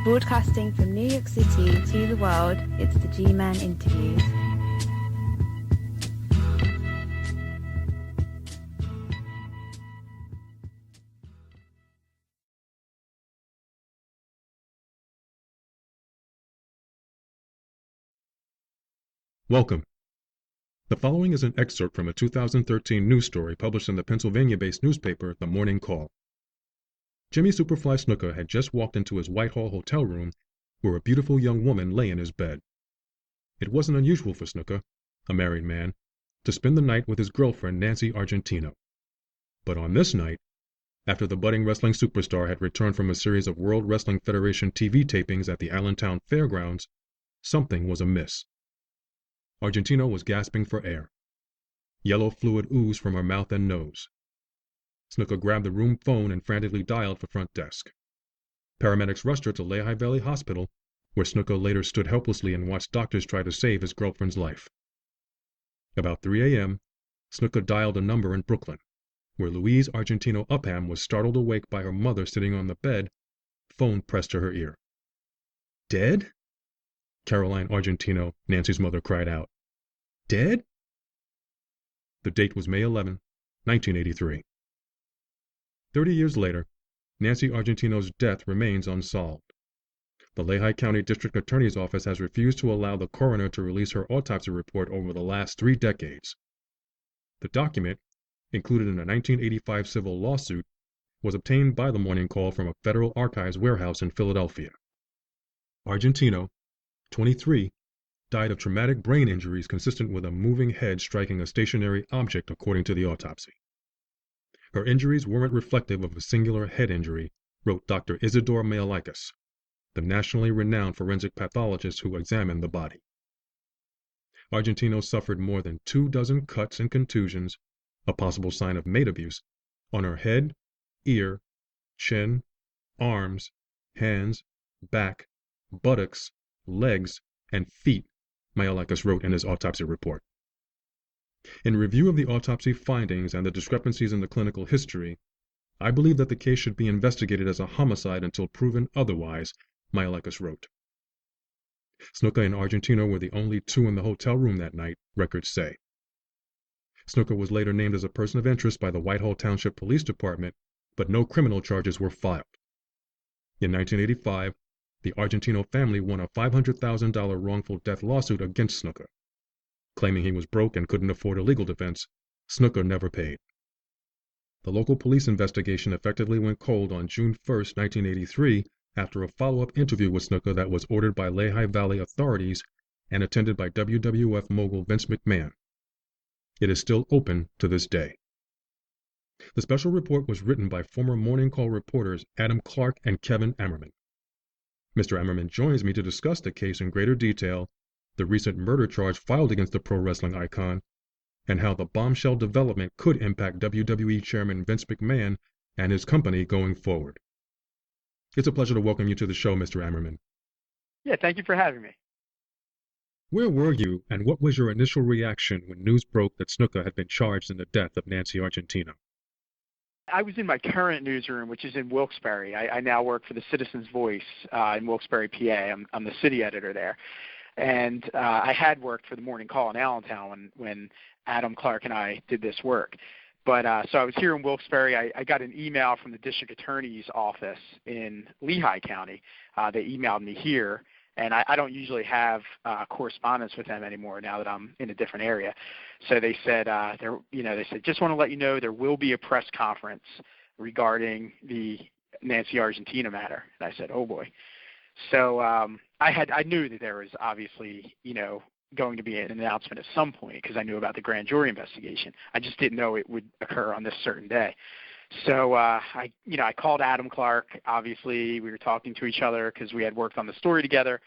Broadcasting from New York City to the world, it's the G-Man Interviews. Welcome. The following is an excerpt from a 2013 news story published in the Pennsylvania-based newspaper The Morning Call. Jimmy Superfly Snuka had just walked into his Whitehall hotel room where a beautiful young woman lay in his bed. It wasn't unusual for Snuka, a married man, to spend the night with his girlfriend Nancy Argentino. But on this night, after the budding wrestling superstar had returned from a series of World Wrestling Federation TV tapings at the Allentown Fairgrounds, something was amiss. Argentino was gasping for air. Yellow fluid oozed from her mouth and nose. Snuka grabbed the room phone and frantically dialed for front desk. Paramedics rushed her to Lehigh Valley Hospital, where Snuka later stood helplessly and watched doctors try to save his girlfriend's life. About 3 a.m., Snuka dialed a number in Brooklyn, where Louise Argentino-Upham was startled awake by her mother sitting on the bed, phone pressed to her ear. "Dead?" Caroline Argentino, Nancy's mother, cried out. "Dead?" The date was May 11, 1983. 30 years later, Nancy Argentino's death remains unsolved. The Lehigh County District Attorney's Office has refused to allow the coroner to release her autopsy report over the last 3 decades. The document, included in a 1985 civil lawsuit, was obtained by the Morning Call from a Federal Archives warehouse in Philadelphia. Argentino, 23, died of traumatic brain injuries consistent with a moving head striking a stationary object, according to the autopsy. Her injuries weren't reflective of a singular head injury, wrote Dr. Isidore Mayalikis, the nationally renowned forensic pathologist who examined the body. Argentino suffered more than 24 cuts and contusions, a possible sign of maid abuse, on her head, ear, chin, arms, hands, back, buttocks, legs, and feet, Mayalikis wrote in his autopsy report. In review of the autopsy findings and the discrepancies in the clinical history, I believe that the case should be investigated as a homicide until proven otherwise, Mayalikis wrote. Snuka and Argentino were the only 2 in the hotel room that night, records say. Snuka was later named as a person of interest by the Whitehall Township Police Department, but no criminal charges were filed. In 1985, the Argentino family won a $500,000 wrongful death lawsuit against Snuka. Claiming he was broke and couldn't afford a legal defense, Snuka never paid. The local police investigation effectively went cold on June 1, 1983, after a follow-up interview with Snuka that was ordered by Lehigh Valley authorities and attended by WWF mogul Vince McMahon. It is still open to this day. The special report was written by former Morning Call reporters Adam Clark and Kevin Hammerman. Mr. Hammerman joins me to discuss the case in greater detail, the recent murder charge filed against the pro wrestling icon, and how the bombshell development could impact WWE Chairman Vince McMahon and his company going forward. It's a pleasure to welcome you to the show, Mr. Hammerman. Yeah, thank you for having me. Where were you, and what was your initial reaction when news broke that Snuka had been charged in the death of Nancy Argentino? I was in my current newsroom, which is in Wilkes-Barre. I now work for the Citizen's Voice in Wilkes-Barre, PA. I'm the city editor there. And I had worked for the Morning Call in Allentown when Adam Clark and I did this work. But so I was here in Wilkes-Barre. I got an email from the district attorney's office in Lehigh County. They emailed me here, and I don't usually have correspondence with them anymore now that I'm in a different area. So they said, just want to let you know there will be a press conference regarding the Nancy Argentino matter. And I said, oh boy. So I knew that there was obviously, going to be an announcement at some point because I knew about the grand jury investigation. I just didn't know it would occur on this certain day. So I called Adam Clark. Obviously, we were talking to each other because we had worked on the story together,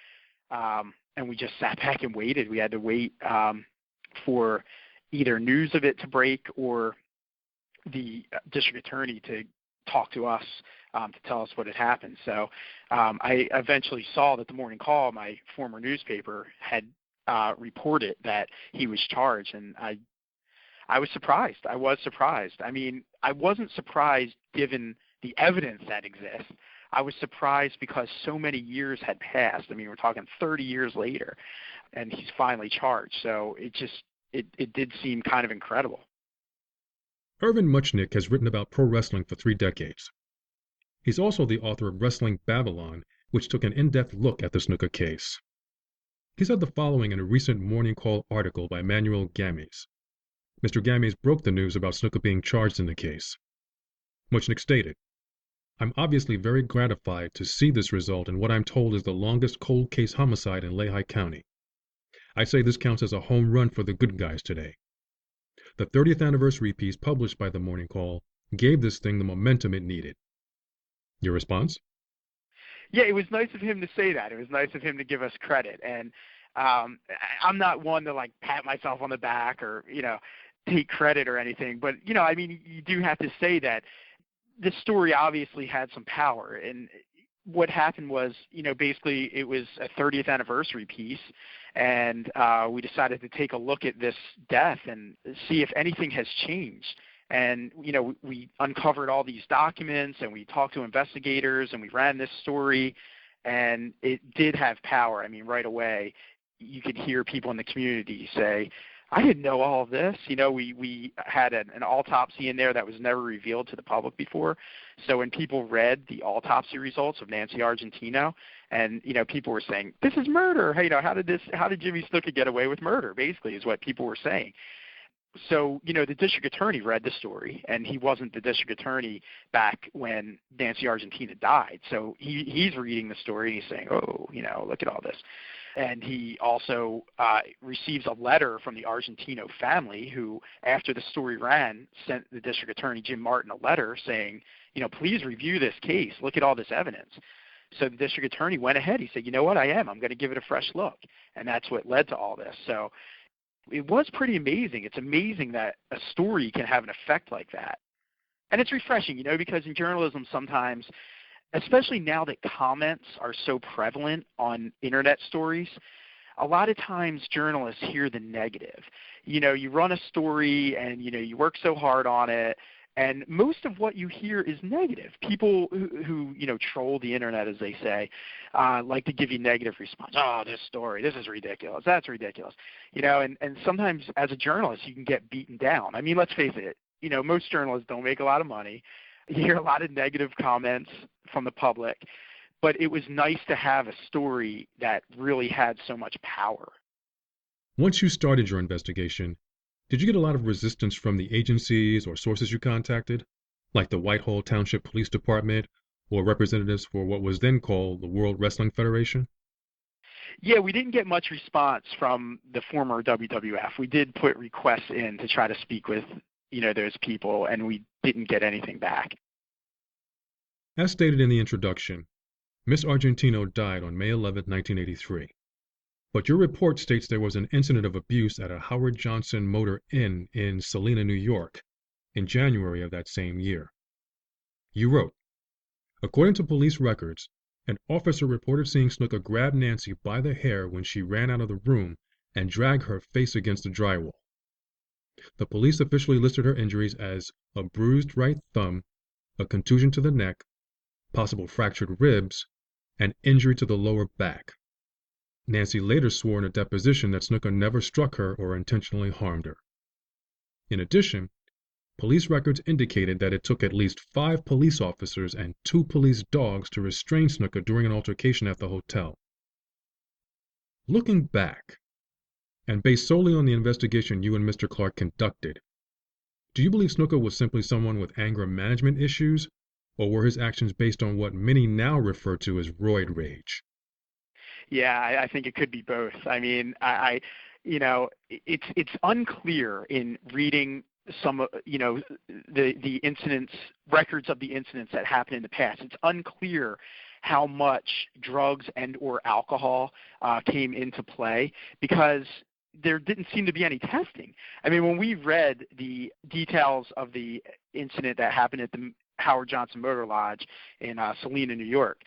and we just sat back and waited. We had to wait for either news of it to break or the district attorney to talk to us to tell us what had happened. So I eventually saw that the Morning Call, my former newspaper, had reported that he was charged, and I was surprised. I mean, I wasn't surprised given the evidence that exists. I was surprised because so many years had passed. I mean, we're talking 30 years later, and he's finally charged. So it did seem kind of incredible. Irvin Muchnick has written about pro wrestling for 3 decades. He's also the author of Wrestling Babylon, which took an in-depth look at the Snuka case. He said the following in a recent Morning Call article by Manuel Gamies. Mr. Gamies broke the news about Snuka being charged in the case. Muchnick stated, "I'm obviously very gratified to see this result in what I'm told is the longest cold case homicide in Lehigh County. I say this counts as a home run for the good guys today. The 30th anniversary piece published by the Morning Call gave this thing the momentum it needed." Your response? Yeah, it was nice of him to say that. It was nice of him to give us credit. And I'm not one to like pat myself on the back or, take credit or anything. But, I mean, you do have to say that this story obviously had some power. And what happened was, basically it was a 30th anniversary piece. And we decided to take a look at this death and see if anything has changed. And, we uncovered all these documents and we talked to investigators and we ran this story, and it did have power. I mean, right away, you could hear people in the community say, I didn't know all of this. We had an autopsy in there that was never revealed to the public before. So when people read the autopsy results of Nancy Argentino, and, people were saying, this is murder. Hey, how did Jimmy Snuka get away with murder, basically, is what people were saying. So, the district attorney read the story, and he wasn't the district attorney back when Nancy Argentina died. So he's reading the story, and he's saying, oh, look at all this. And he also receives a letter from the Argentino family who, after the story ran, sent the district attorney, Jim Martin, a letter saying, please review this case. Look at all this evidence. So the district attorney went ahead. He said, you know what, I'm going to give it a fresh look. And that's what led to all this. So it was pretty amazing. It's amazing that a story can have an effect like that. And it's refreshing, because in journalism sometimes, especially now that comments are so prevalent on internet stories, a lot of times journalists hear the negative. You run a story and, you work so hard on it, and most of what you hear is negative. People who troll the internet, as they say, like to give you negative response. Oh, this story, this is ridiculous. That's ridiculous. And sometimes as a journalist, you can get beaten down. I mean, let's face it, most journalists don't make a lot of money. You hear a lot of negative comments from the public, but it was nice to have a story that really had so much power. Once you started your investigation, did you get a lot of resistance from the agencies or sources you contacted, like the Whitehall Township Police Department or representatives for what was then called the World Wrestling Federation? Yeah, we didn't get much response from the former WWF. We did put requests in to try to speak with, those people, and we didn't get anything back. As stated in the introduction, Miss Argentino died on May 11, 1983. But your report states there was an incident of abuse at a Howard Johnson Motor Inn in Salina, New York, in January of that same year. You wrote, according to police records, an officer reported seeing Snuka grab Nancy by the hair when she ran out of the room and drag her face against the drywall. The police officially listed her injuries as a bruised right thumb, a contusion to the neck, possible fractured ribs, and injury to the lower back. Nancy later swore in a deposition that Snuka never struck her or intentionally harmed her. In addition, police records indicated that it took at least 5 police officers and 2 police dogs to restrain Snuka during an altercation at the hotel. Looking back, and based solely on the investigation you and Mr. Clark conducted, do you believe Snuka was simply someone with anger management issues, or were his actions based on what many now refer to as roid rage? Yeah, I think it could be both. I mean, it's unclear in reading some, the incidents, records of the incidents that happened in the past. It's unclear how much drugs and or alcohol came into play because there didn't seem to be any testing. I mean, when we read the details of the incident that happened at the Howard Johnson Motor Lodge in Salina, New York,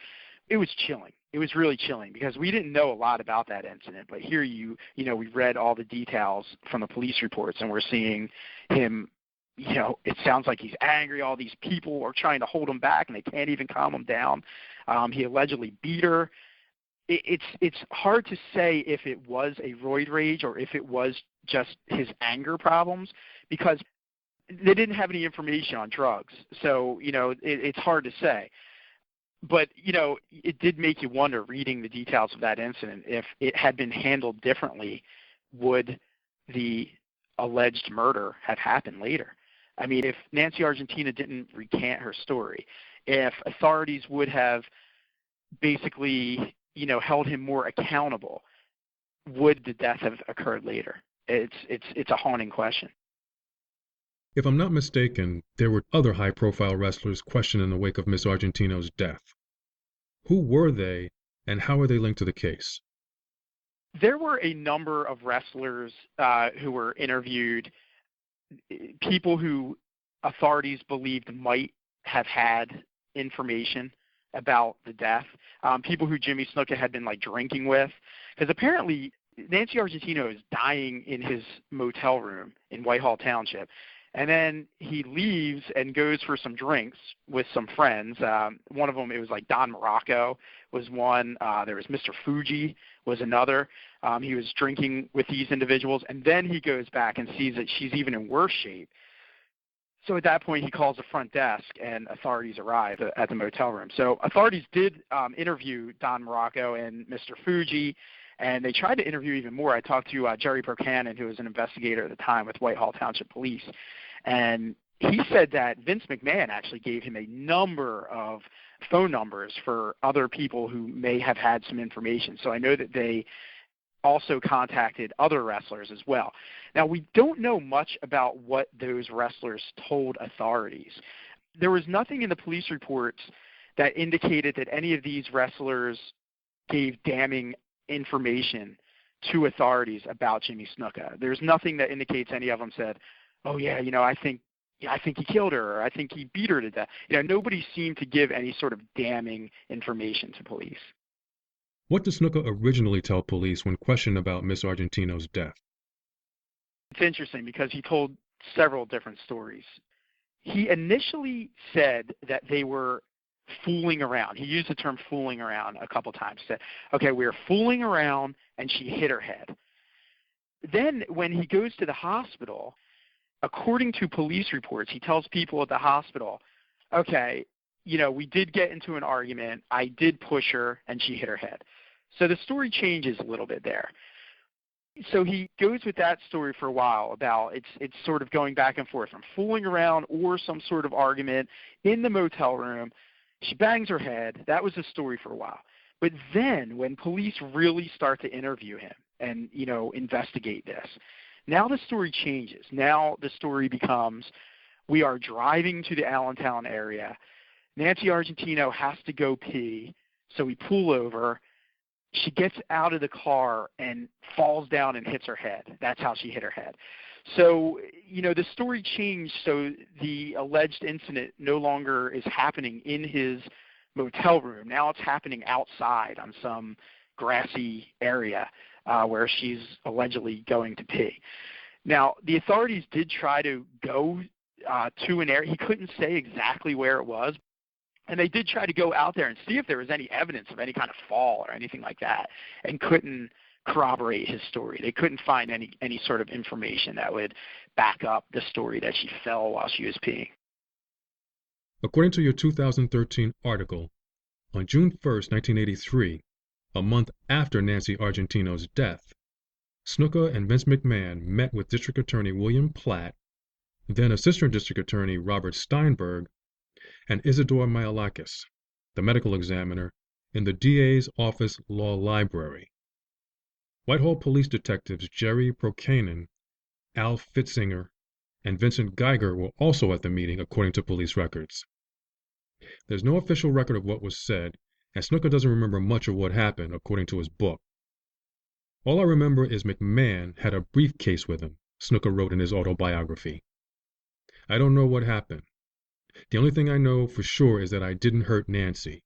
it was chilling. It was really chilling because we didn't know a lot about that incident. But here we read all the details from the police reports, and we're seeing him, it sounds like he's angry. All these people are trying to hold him back, and they can't even calm him down. He allegedly beat her. It's hard to say if it was a roid rage or if it was just his anger problems, because they didn't have any information on drugs. So, it's hard to say. But, it did make you wonder, reading the details of that incident, if it had been handled differently, would the alleged murder have happened later? I mean, if Nancy Argentina didn't recant her story, if authorities would have basically, held him more accountable, would the death have occurred later? It's a haunting question. If I'm not mistaken, there were other high-profile wrestlers questioned in the wake of Miss Argentino's death. Who were they, and how are they linked to the case? There were a number of wrestlers who were interviewed, people who authorities believed might have had information about the death, people who Jimmy Snuka had been drinking with, because apparently Nancy Argentino is dying in his motel room in Whitehall Township, and then he leaves and goes for some drinks with some friends. One of them, it was Don Morocco was one. There was Mr. Fuji was another. He was drinking with these individuals, and then he goes back and sees that she's even in worse shape. So at that point, he calls the front desk, and authorities arrive at the motel room. So authorities did interview Don Morocco and Mr. Fuji, and they tried to interview even more. I talked to Jerry Procanon, who was an investigator at the time with Whitehall Township Police, and he said that Vince McMahon actually gave him a number of phone numbers for other people who may have had some information. So I know that they also contacted other wrestlers as well. Now, we don't know much about what those wrestlers told authorities. There was nothing in the police reports that indicated that any of these wrestlers gave damning information to authorities about Jimmy Snuka. There's nothing that indicates any of them said, oh, yeah, I think he killed her, or I think he beat her to death. Nobody seemed to give any sort of damning information to police. What did Snuka originally tell police when questioned about Miss Argentino's death? It's interesting because he told several different stories. He initially said that they were fooling around. He used the term fooling around a couple times. He said, okay, we were fooling around and she hit her head. Then when he goes to the hospital, according to police reports, he tells people at the hospital, okay, we did get into an argument. I did push her and she hit her head. So the story changes a little bit there. So he goes with that story for a while about it's sort of going back and forth from fooling around or some sort of argument in the motel room. She bangs her head. That was the story for a while. But then when police really start to interview him and, investigate this, now the story changes. Now the story becomes, we are driving to the Allentown area. Nancy Argentino has to go pee, so we pull over. She gets out of the car and falls down and hits her head. That's how she hit her head. So, the story changed, so the alleged incident no longer is happening in his motel room. Now it's happening outside on some grassy area where she's allegedly going to pee. Now, the authorities did try to go to an area. He couldn't say exactly where it was, and they did try to go out there and see if there was any evidence of any kind of fall or anything like that, and couldn't corroborate his story. They couldn't find any sort of information that would back up the story that she fell while she was peeing. According to your 2013 article, on June 1st, 1983, a month after Nancy Argentino's death, Snuka and Vince McMahon met with District Attorney William Platt, then Assistant District Attorney Robert Steinberg, and Isidore Myalakis, the medical examiner, in the DA's office law library. Whitehall police detectives Jerry Procanon, Al Fitzinger, and Vincent Geiger were also at the meeting, according to police records. There's no official record of what was said, and Snuka doesn't remember much of what happened, according to his book. All I remember is McMahon had a briefcase with him, Snuka wrote in his autobiography. I don't know what happened. The only thing I know for sure is that I didn't hurt Nancy.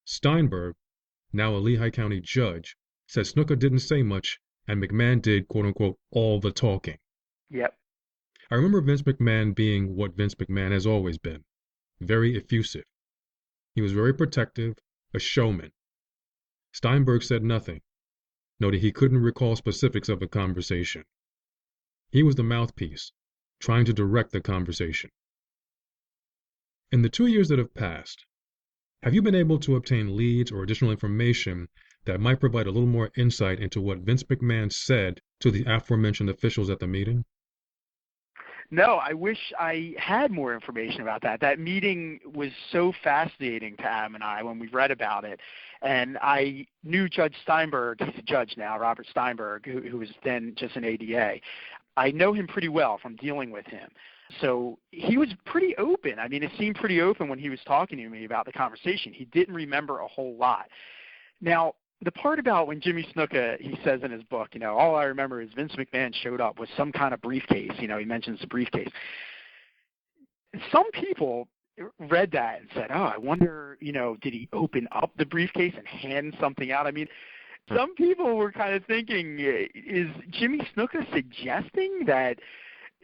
Steinberg, now a Lehigh County judge, said Snuka didn't say much and McMahon did, quote-unquote, all the talking. Yep. I remember Vince McMahon being what Vince McMahon has always been, very effusive. He was very protective, a showman. Steinberg said nothing, noting he couldn't recall specifics of the conversation. He was the mouthpiece, trying to direct the conversation. In the 2 years that have passed, have you been able to obtain leads or additional information that might provide a little more insight into what Vince McMahon said to the aforementioned officials at the meeting? No, I wish I had more information about that. That meeting was so fascinating to Adam and I when we read about it. And I knew Judge Steinberg, he's a judge now, Robert Steinberg, who was then just an ADA. I know him pretty well from dealing with him. So he was pretty open. I mean, it seemed pretty open when he was talking to me about the conversation. He didn't remember a whole lot. Now, the part about when Jimmy Snuka, he says in his book, all I remember is Vince McMahon showed up with some kind of briefcase. He mentions the briefcase. Some people read that and said, I wonder, did he open up the briefcase and hand something out? I mean, some people were kind of thinking, is Jimmy Snuka suggesting that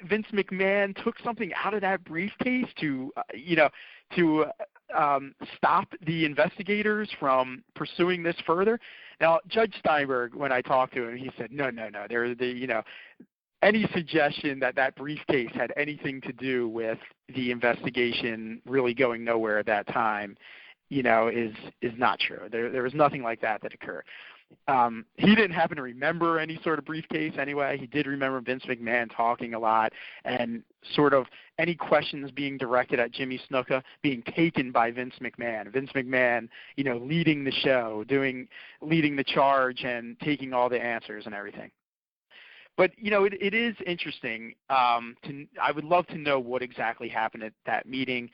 Vince McMahon took something out of that briefcase to stop the investigators from pursuing this further? Now, Judge Steinberg, when I talked to him, he said, no. Any suggestion that briefcase had anything to do with the investigation really going nowhere at that time, is not true. There was nothing like that occurred. He didn't happen to remember any sort of briefcase anyway. He did remember Vince McMahon talking a lot and sort of any questions being directed at Jimmy Snuka being taken by Vince McMahon. Vince McMahon, leading the show, leading the charge and taking all the answers and everything. But, it is interesting. I would love to know what exactly happened at that meeting.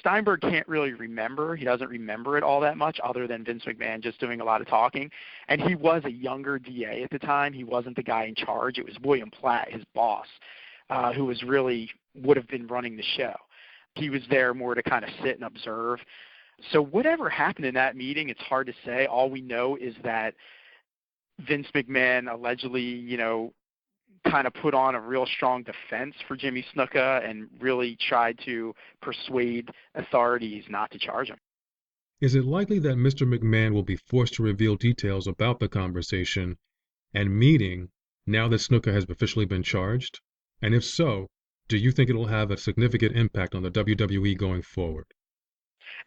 Steinberg can't really remember. He doesn't remember it all that much other than Vince McMahon just doing a lot of talking. And he was a younger DA at the time. He wasn't the guy in charge. It was William Platt, his boss, who would have been running the show. He was there more to kind of sit and observe. So whatever happened in that meeting, it's hard to say. All we know is that Vince McMahon allegedly, kind of put on a real strong defense for Jimmy Snuka and really tried to persuade authorities not to charge him. Is it likely that Mr. McMahon will be forced to reveal details about the conversation and meeting now that Snuka has officially been charged? And if so, do you think it will have a significant impact on the WWE going forward?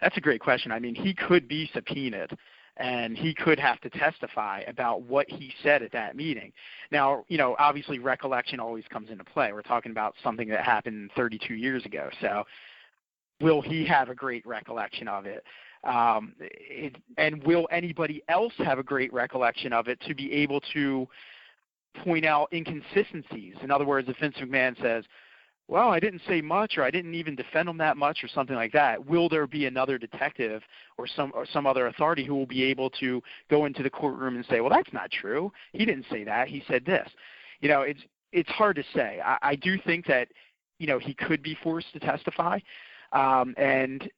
That's a great question. I mean, he could be subpoenaed, and he could have to testify about what he said at that meeting. Now, obviously recollection always comes into play. We're talking about something that happened 32 years ago. So will he have a great recollection of it? And will anybody else have a great recollection of it to be able to point out inconsistencies? In other words, if Vince McMahon says, well, I didn't say much, or I didn't even defend him that much, or something like that, will there be another detective or some other authority who will be able to go into the courtroom and say, well, that's not true. He didn't say that. He said this. It's hard to say. I do think that, he could be forced to testify. And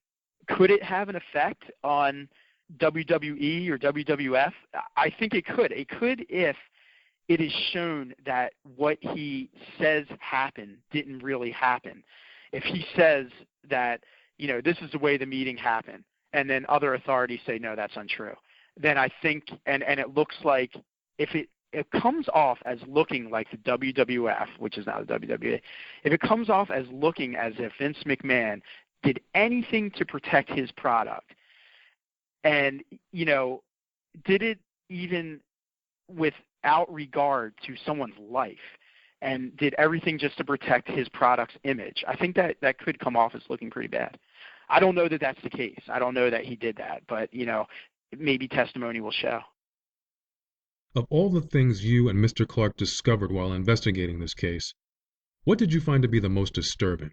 could it have an effect on WWE or WWF? I think it could. It could if it is shown that what he says happened didn't really happen. If he says that, this is the way the meeting happened, and then other authorities say, no, that's untrue, then I think, and it looks like if it comes off as looking like the WWF, which is now the WWE, if it comes off as looking as if Vince McMahon did anything to protect his product, and, did it even without regard to someone's life, and did everything just to protect his product's image, I think that could come off as looking pretty bad. I don't know that that's the case. I don't know that he did that, but, maybe testimony will show. Of all the things you and Mr. Clark discovered while investigating this case, what did you find to be the most disturbing?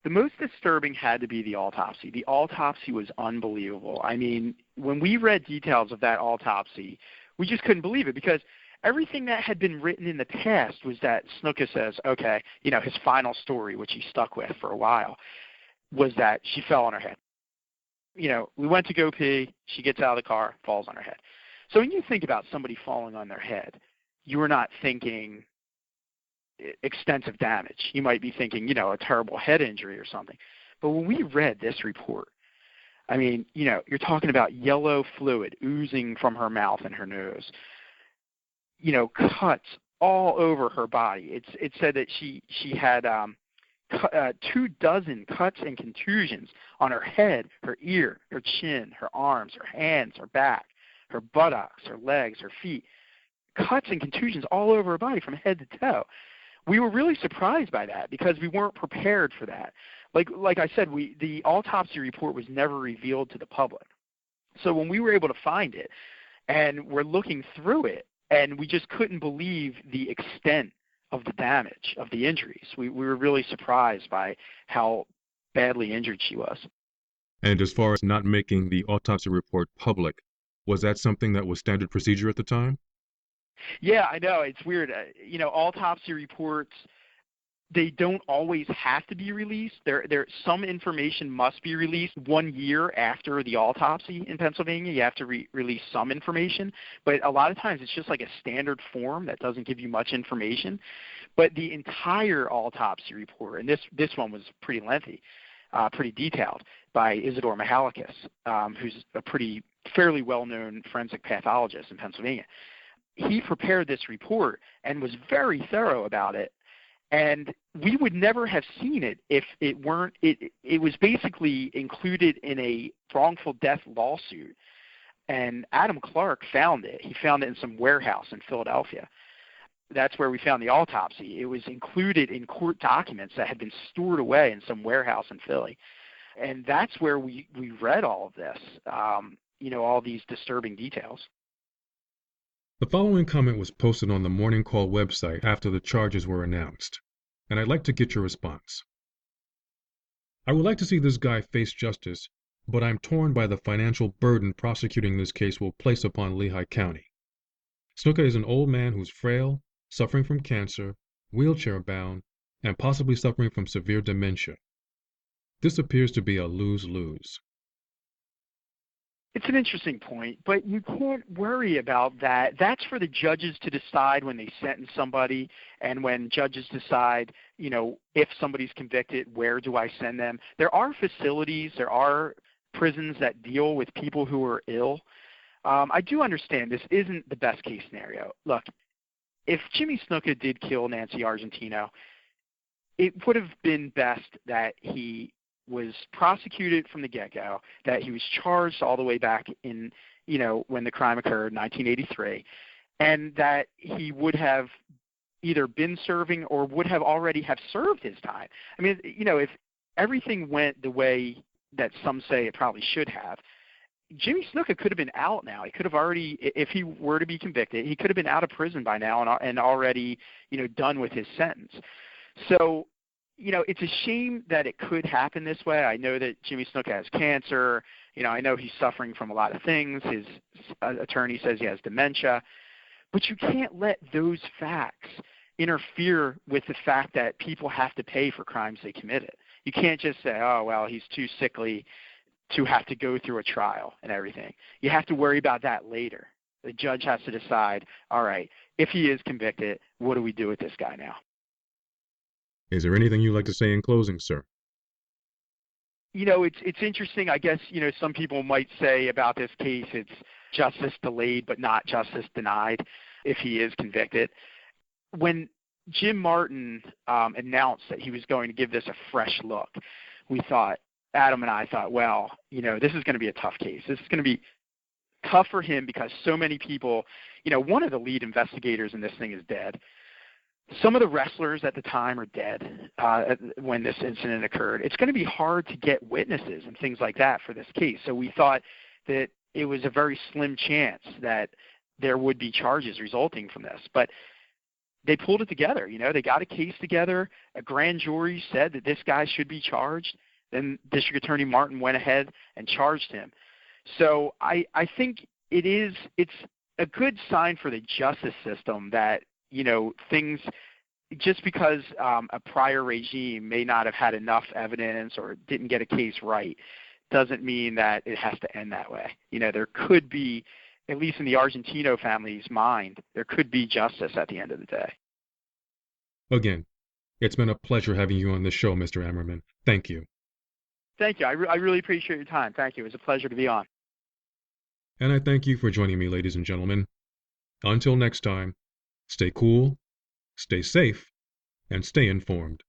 The most disturbing had to be the autopsy. The autopsy was unbelievable. I mean, when we read details of that autopsy, we just couldn't believe it, because everything that had been written in the past was that Snuka says, okay, his final story, which he stuck with for a while, was that she fell on her head. We went to go pee, she gets out of the car, falls on her head. So when you think about somebody falling on their head, you are not thinking extensive damage. You might be thinking, a terrible head injury or something. But when we read this report, I mean, you're talking about yellow fluid oozing from her mouth and her nose, cuts all over her body. It said that she had 24 cuts and contusions on her head, her ear, her chin, her arms, her hands, her back, her buttocks, her legs, her feet. Cuts and contusions all over her body from head to toe. We were really surprised by that because we weren't prepared for that. Like I said, the autopsy report was never revealed to the public. So when we were able to find it and we're looking through it, and we just couldn't believe the extent of the damage, of the injuries. We were really surprised by how badly injured she was. And as far as not making the autopsy report public, was that something that was standard procedure at the time? Yeah, I know. It's weird. Autopsy reports, they don't always have to be released. Some information must be released 1 year after the autopsy in Pennsylvania. You have to release some information. But a lot of times it's just like a standard form that doesn't give you much information. But the entire autopsy report, and this one was pretty lengthy, pretty detailed, by Isidore Mihalakis, who's a fairly well-known forensic pathologist in Pennsylvania. He prepared this report and was very thorough about it. And we would never have seen it if it weren't. It was basically included in a wrongful death lawsuit, and Adam Clark found it. He found it in some warehouse in Philadelphia. That's where we found the autopsy. It was included in court documents that had been stored away in some warehouse in Philly, and that's where we read all of this. All these disturbing details. The following comment was posted on the Morning Call website after the charges were announced, and I'd like to get your response. I would like to see this guy face justice, but I'm torn by the financial burden prosecuting this case will place upon Lehigh County. Snuka is an old man who's frail, suffering from cancer, wheelchair-bound, and possibly suffering from severe dementia. This appears to be a lose-lose. It's an interesting point, but you can't worry about that. That's for the judges to decide when they sentence somebody, and when judges decide, if somebody's convicted, where do I send them? There are facilities, there are prisons that deal with people who are ill. I do understand this isn't the best case scenario. Look, if Jimmy Snuka did kill Nancy Argentino, it would have been best that he was prosecuted from the get-go, that he was charged all the way back in, when the crime occurred, 1983, and that he would have either been serving or would have already have served his time. I mean, if everything went the way that some say it probably should have, Jimmy Snuka could have been out now. He could have already, if he were to be convicted, he could have been out of prison by now and already, done with his sentence. So, it's a shame that it could happen this way. I know that Jimmy Snuka has cancer. I know he's suffering from a lot of things. His attorney says he has dementia. But you can't let those facts interfere with the fact that people have to pay for crimes they committed. You can't just say, oh, well, he's too sickly to have to go through a trial and everything. You have to worry about that later. The judge has to decide, all right, if he is convicted, what do we do with this guy now? Is there anything you'd like to say in closing, sir? It's interesting. I guess, some people might say about this case it's justice delayed but not justice denied if he is convicted. When Jim Martin announced that he was going to give this a fresh look, Adam and I thought, well, this is going to be a tough case. This is going to be tough for him because so many people, one of the lead investigators in this thing is dead. Some of the wrestlers at the time are dead when this incident occurred. It's going to be hard to get witnesses and things like that for this case. So we thought that it was a very slim chance that there would be charges resulting from this. But they pulled it together. They got a case together. A grand jury said that this guy should be charged. Then District Attorney Martin went ahead and charged him. So I think it's a good sign for the justice system that things, just because a prior regime may not have had enough evidence or didn't get a case right, doesn't mean that it has to end that way. There could be, at least in the Argentino family's mind, there could be justice at the end of the day. Again, it's been a pleasure having you on this show, Mr. Hammerman. Thank you. Thank you. I really appreciate your time. Thank you. It was a pleasure to be on. And I thank you for joining me, ladies and gentlemen. Until next time, stay cool, stay safe, and stay informed.